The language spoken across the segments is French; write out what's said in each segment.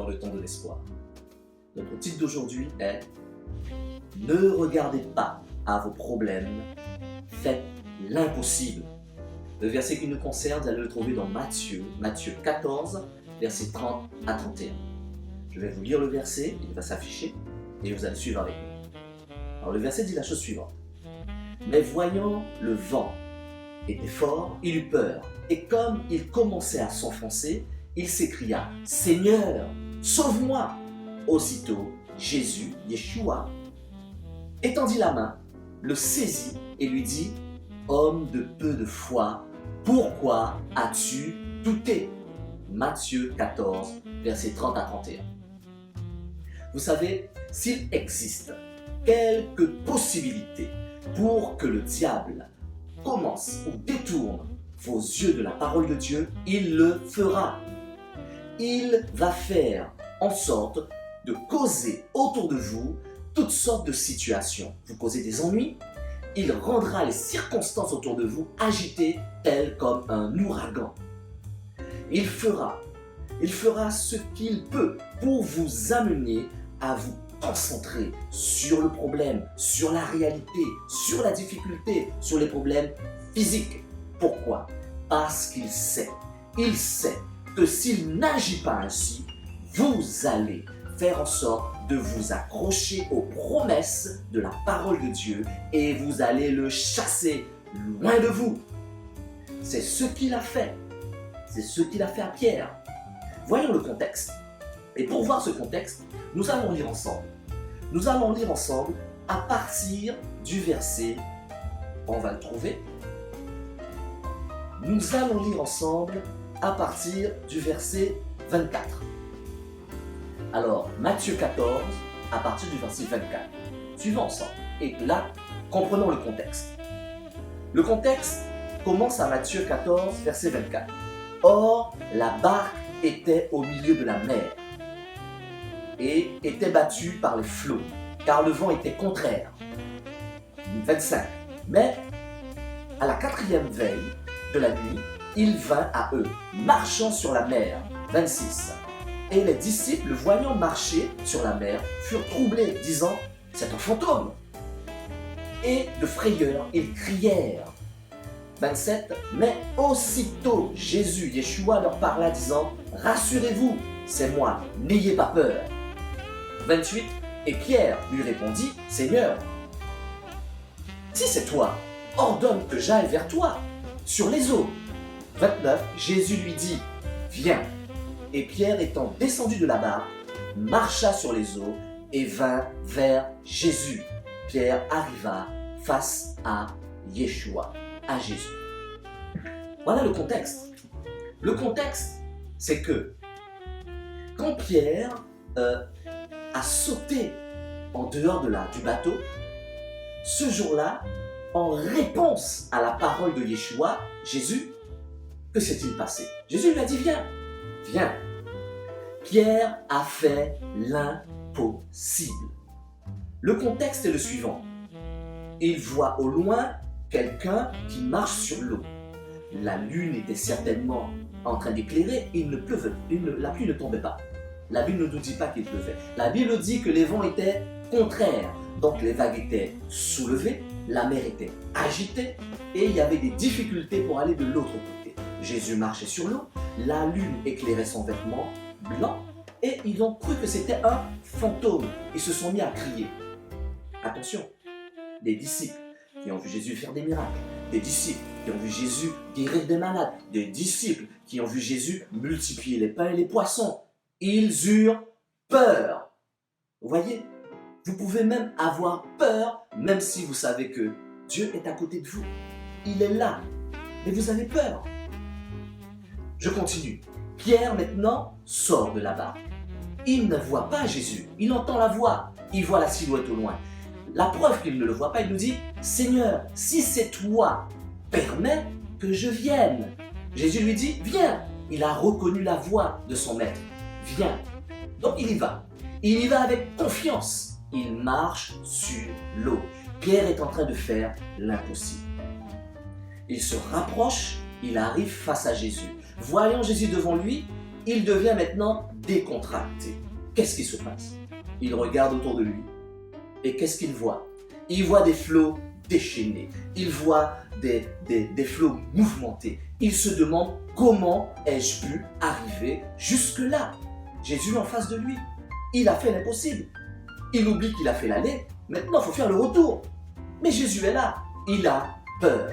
dans le temps de l'espoir. Notre titre d'aujourd'hui est « Ne regardez pas à vos problèmes, faites l'impossible ». Le verset qui nous concerne, vous allez le trouver dans Matthieu 14, versets 30 à 31. Je vais vous lire le verset, il va s'afficher, et vous allez suivre avec nous. Alors le verset dit la chose suivante. « Mais voyant le vent était fort, il eut peur, et comme il commençait à s'enfoncer, il s'écria « Seigneur, sauve-moi !» Aussitôt, Jésus, Yeshua, étendit la main, le saisit et lui dit « Homme de peu de foi, pourquoi as-tu douté ?» Matthieu 14, versets 30 à 31. Vous savez, s'il existe quelques possibilités pour que le diable commence ou détourne vos yeux de la parole de Dieu, il le fera. Il va faire en sorte de causer autour de vous toutes sortes de situations. Vous causez des ennuis, il rendra les circonstances autour de vous agitées telles comme un ouragan. Il fera ce qu'il peut pour vous amener à vous concentrer sur le problème, sur la réalité, sur la difficulté, sur les problèmes physiques. Pourquoi? Parce qu'il sait que s'il n'agit pas ainsi, vous allez faire en sorte de vous accrocher aux promesses de la parole de Dieu et vous allez le chasser loin de vous. C'est ce qu'il a fait. C'est ce qu'il a fait à Pierre. Voyons le contexte. Et pour voir ce contexte, nous allons lire ensemble. Nous allons lire ensemble à partir du verset, on va le trouver. Nous allons lire ensemble à partir du verset 24. Alors, Matthieu 14, à partir du verset 24. Suivons ensemble. Et là, comprenons le contexte. Le contexte commence à Matthieu 14, verset 24. Or, la barque était au milieu de la mer et était battue par les flots, car le vent était contraire. 25. Mais, à la 4e veille de la nuit, il vint à eux, marchant sur la mer. 26. Et les disciples, voyant marcher sur la mer, furent troublés, disant « C'est un fantôme !» Et de frayeur, ils crièrent. 27. Mais aussitôt, Jésus, Yeshua, leur parla, disant « Rassurez-vous, c'est moi, n'ayez pas peur. » 28. Et Pierre lui répondit « Seigneur, si c'est toi, ordonne que j'aille vers toi, sur les eaux. » 29. Jésus lui dit « Viens. » Et Pierre, étant descendu de la barque, marcha sur les eaux et vint vers Jésus. Pierre arriva face à Yeshua, à Jésus. Voilà le contexte. Le contexte, c'est que quand Pierre a sauté en dehors du bateau, ce jour-là, en réponse à la parole de Yeshua, Jésus, que s'est-il passé? Jésus lui a dit « Viens, viens. » Pierre a fait l'impossible. Le contexte est le suivant. Il voit au loin quelqu'un qui marche sur l'eau. La lune était certainement en train d'éclairer, la pluie ne tombait pas. La Bible ne nous dit pas qu'il pleuvait. La Bible dit que les vents étaient contraires. Donc les vagues étaient soulevées, la mer était agitée et il y avait des difficultés pour aller de l'autre côté. Jésus marchait sur l'eau, la lune éclairait son vêtement blanc et ils ont cru que c'était un fantôme. Ils se sont mis à crier. Attention, des disciples qui ont vu Jésus faire des miracles, des disciples qui ont vu Jésus guérir des malades, des disciples qui ont vu Jésus multiplier les pains et les poissons. Ils eurent peur. Vous voyez, vous pouvez même avoir peur, même si vous savez que Dieu est à côté de vous. Il est là, mais vous avez peur. Je continue. Pierre maintenant sort de la barque. Il ne voit pas Jésus, il entend la voix, il voit la silhouette au loin. La preuve qu'il ne le voit pas, il nous dit « Seigneur, si c'est toi, permets que je vienne. » Jésus lui dit « Viens !» Il a reconnu la voix de son maître. « Viens !» Donc il y va. Il y va avec confiance. Il marche sur l'eau. Pierre est en train de faire l'impossible. Il se rapproche, il arrive face à Jésus. Voyant Jésus devant lui, il devient maintenant décontracté. Qu'est-ce qui se passe? Il regarde autour de lui et qu'est-ce qu'il voit? Il voit des flots déchaînés, il voit des flots mouvementés. Il se demande comment ai-je pu arriver jusque-là? Jésus est en face de lui. Il a fait l'impossible. Il oublie qu'il a fait l'aller. Maintenant, il faut faire le retour. Mais Jésus est là. Il a peur.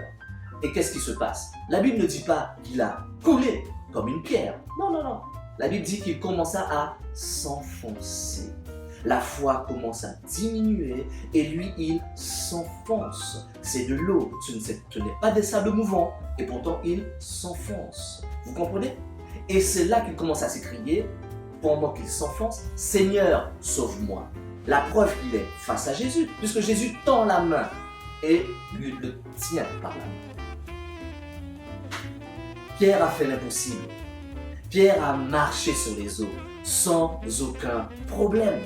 Et qu'est-ce qui se passe? La Bible ne dit pas qu'il a coulé comme une pierre. Non, non, non. La Bible dit qu'il commença à s'enfoncer. La foi commence à diminuer et lui, il s'enfonce. C'est de l'eau, ce n'est pas des sables mouvants et pourtant il s'enfonce. Vous comprenez? Et c'est là qu'il commence à s'écrier pendant qu'il s'enfonce, « Seigneur, sauve-moi ». La preuve qu'il est face à Jésus, puisque Jésus tend la main et lui le tient par la main. Pierre a fait l'impossible. Pierre a marché sur les eaux sans aucun problème.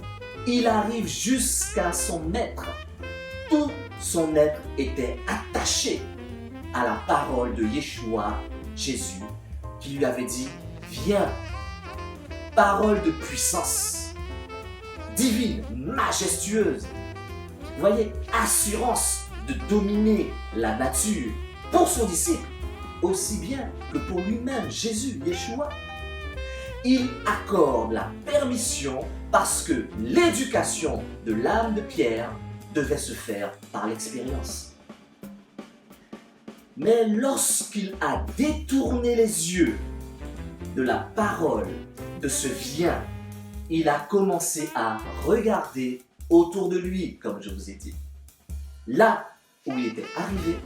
Il arrive jusqu'à son maître. Tout son être était attaché à la parole de Yeshua, Jésus, qui lui avait dit « Viens ». Parole de puissance, divine, majestueuse. Vous voyez, assurance de dominer la nature pour son disciple, aussi bien que pour lui-même, Jésus, Yeshua. Il accorde la permission parce que l'éducation de l'âme de Pierre devait se faire par l'expérience. Mais lorsqu'il a détourné les yeux de la parole de ce viens, il a commencé à regarder autour de lui, comme je vous ai dit. Là où il était arrivé,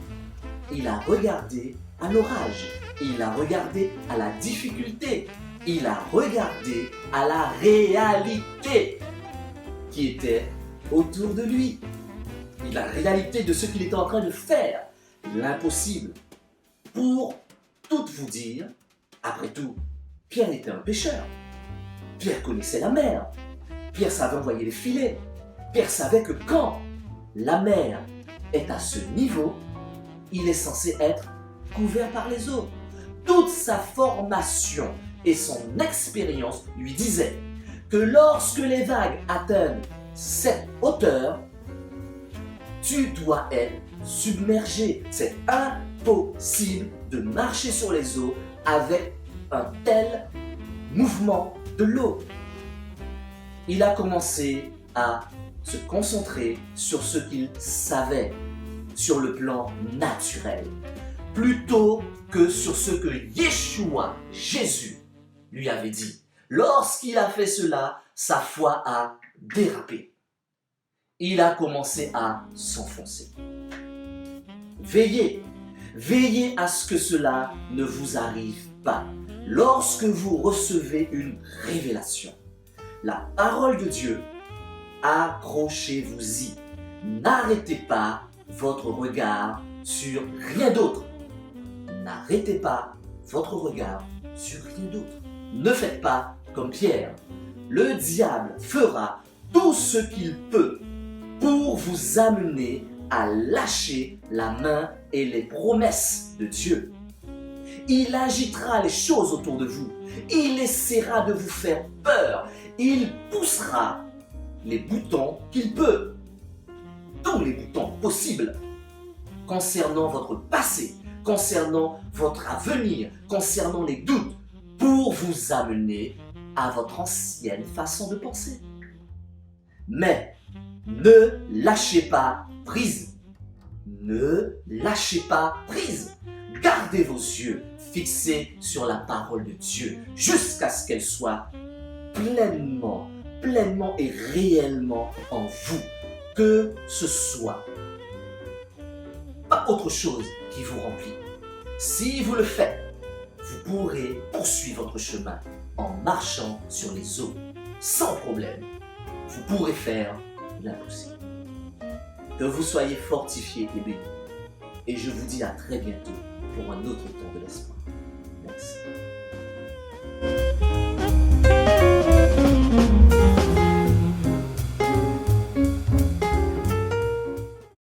il a regardé à l'orage, il a regardé à la difficulté, il a regardé à la réalité qui était autour de lui. La réalité de ce qu'il était en train de faire, l'impossible. Pour tout vous dire, après tout, Pierre était un pêcheur. Pierre connaissait la mer. Pierre savait envoyer les filets. Pierre savait que quand la mer est à ce niveau, il est censé être couvert par les eaux. Toute sa formation et son expérience lui disaient que lorsque les vagues atteignent cette hauteur, tu dois être submergé. C'est impossible de marcher sur les eaux avec un tel mouvement de l'eau. Il a commencé à se concentrer sur ce qu'il savait sur le plan naturel, plutôt que sur ce que Yeshua, Jésus, lui avait dit. Lorsqu'il a fait cela, sa foi a dérapé. Il a commencé à s'enfoncer. Veillez, veillez à ce que cela ne vous arrive pas. Lorsque vous recevez une révélation, la parole de Dieu, accrochez-vous-y. N'arrêtez pas votre regard sur rien d'autre. N'arrêtez pas votre regard sur rien d'autre. Ne faites pas comme Pierre. Le diable fera tout ce qu'il peut pour vous amener à lâcher la main et les promesses de Dieu. Il agitera les choses autour de vous. Il essaiera de vous faire peur. Il poussera les boutons qu'il peut. Tous les boutons possibles concernant votre passé, concernant votre avenir, concernant les doutes, pour vous amener à votre ancienne façon de penser. Mais ne lâchez pas prise. Ne lâchez pas prise. Gardez vos yeux fixés sur la parole de Dieu jusqu'à ce qu'elle soit pleinement et réellement en vous. Que ce soit pas autre chose qui vous remplit. Si vous le faites, vous pourrez poursuivre votre chemin en marchant sur les eaux sans problème. Vous pourrez faire l'impossible. Que vous soyez fortifiés et bénis. Et je vous dis à très bientôt pour un autre temps de l'espoir. Merci.